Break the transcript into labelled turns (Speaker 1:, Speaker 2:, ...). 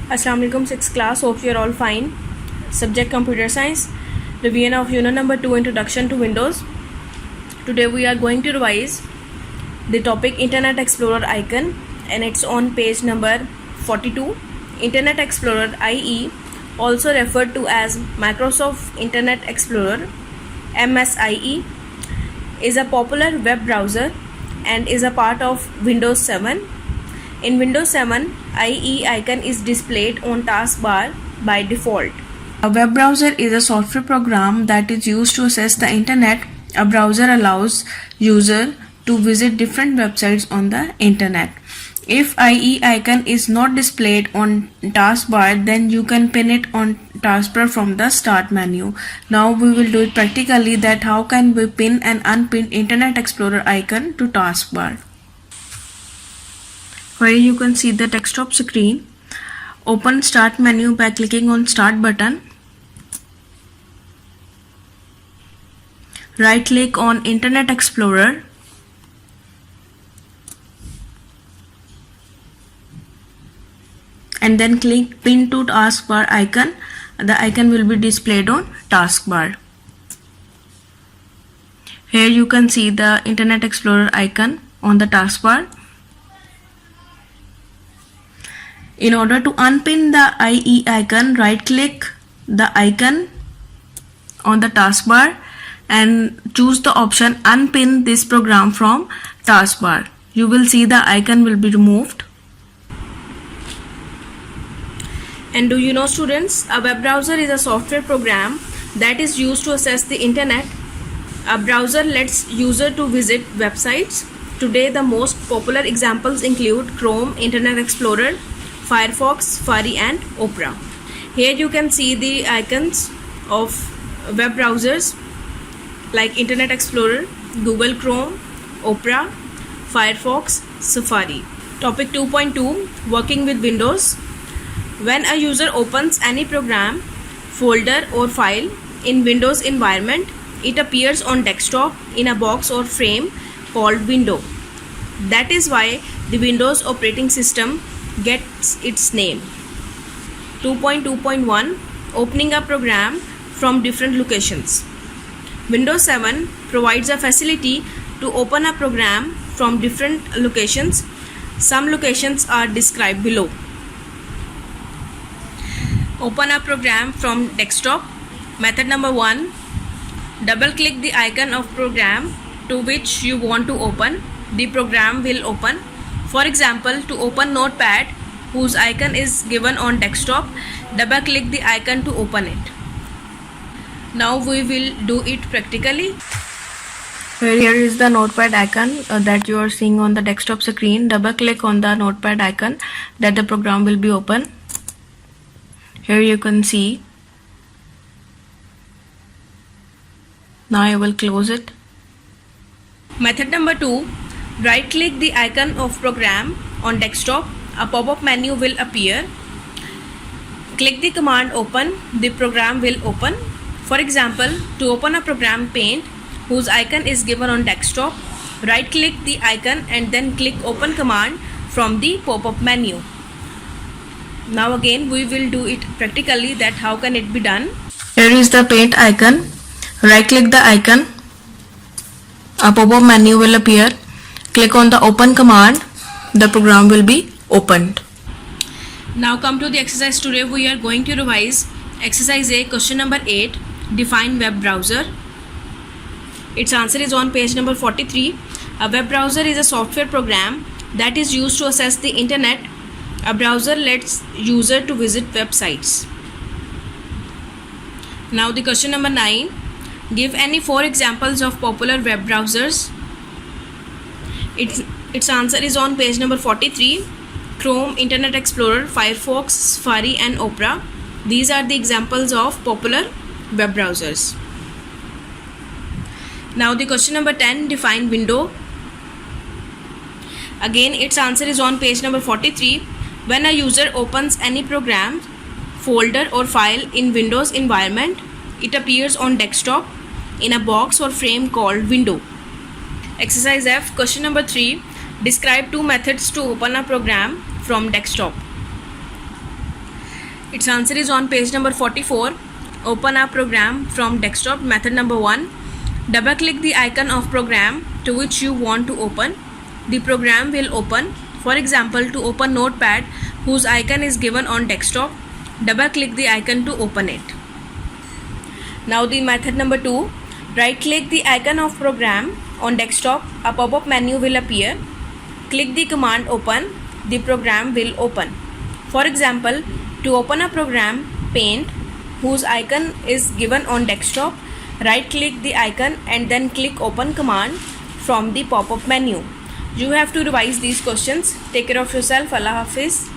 Speaker 1: Assalamu alaikum, 6th class. Hope you're all fine. Subject Computer Science. Revision of Unit number 2, Introduction to Windows. Today we are going to revise the topic Internet Explorer icon, and it's on page number 42. Internet Explorer IE, also referred to as Microsoft Internet Explorer MSIE, is a popular web browser and is a part of Windows 7. In Windows 7, IE icon is displayed on taskbar by default. A web browser is a software program that is used to access the internet. A browser allows user to visit different websites on the internet. If IE icon is not displayed on taskbar, then you can pin it on taskbar from the start menu. Now we will do it practically, that how can we pin and unpin Internet Explorer icon to taskbar. Here you can see the desktop screen. Open start menu by clicking on start button. Right click on Internet Explorer. And then click pin to taskbar icon. The icon will be displayed on taskbar. Here you can see the Internet Explorer icon on the taskbar. In order to unpin the IE icon, right click the icon on the taskbar and choose the option unpin this program from taskbar. You will see the icon will be removed. And do you know, students, a web browser is a software program that is used to access the internet. A browser lets user to visit websites. Today the most popular examples include Chrome, Internet Explorer, Firefox, Safari and Opera. Here you can see the icons of web browsers like Internet Explorer, Google Chrome, Opera, Firefox, Safari. Topic 2.2, Working with Windows. When a user opens any program, folder or file in Windows environment, it appears on desktop in a box or frame called window. That is why the Windows operating system gets its name. 2.2.1, Opening a program from different locations. Windows 7 provides a facility to open a program from different locations. Some locations are described below. Open a program from desktop. Method number 1, double click the icon of program to which you want to open. The program will open. For example, to open Notepad, whose icon is given on desktop, double click the icon to open it. Now we will do it practically. Here is the Notepad icon that you are seeing on the desktop screen. Double click on the Notepad icon that the program will be open. Here you can see. Now I will close it. Method number 2, right click the icon of program on desktop. A pop-up menu will appear. Click the command open. The program will open. For example, to open a program Paint, whose icon is given on desktop, right click the icon and then click open command from the pop-up menu. Now again we will do it practically, that how can it be done. Here is the Paint icon. Right click the icon. A pop-up menu will appear. Click on the open command. The program will be opened. Now come to the exercise. Today we are going to revise exercise A, question number 8, define web browser. Its answer is on page number 43. A web browser is a software program that is used to access the internet. A browser lets user to visit websites. Now the question number 9, give any 4 examples of popular web browsers. Its answer is on page number 43. Chrome, Internet Explorer, Firefox, Safari and Opera. These are the examples of popular web browsers. Now the question number 10, define window. Again its answer is on page number 43. When a user opens any program, folder or file in Windows environment, it appears on desktop in a box or frame called window. Exercise F, question number 3, describe 2 methods to open a program from desktop. Its answer is on page number 44. Open a program from desktop. Method number 1. Double click the icon of program to which you want to open. The program will open. For example, to open Notepad whose icon is given on desktop, double click the icon to open it. Now the method number 2. Right click the icon of program on desktop. A pop-up menu will appear. Click the command open. The program will open. For example, to open a program Paint whose icon is given on desktop, right click the icon and then click open command from the pop-up menu. You have to revise these questions. Take care of yourself. Allah Hafiz.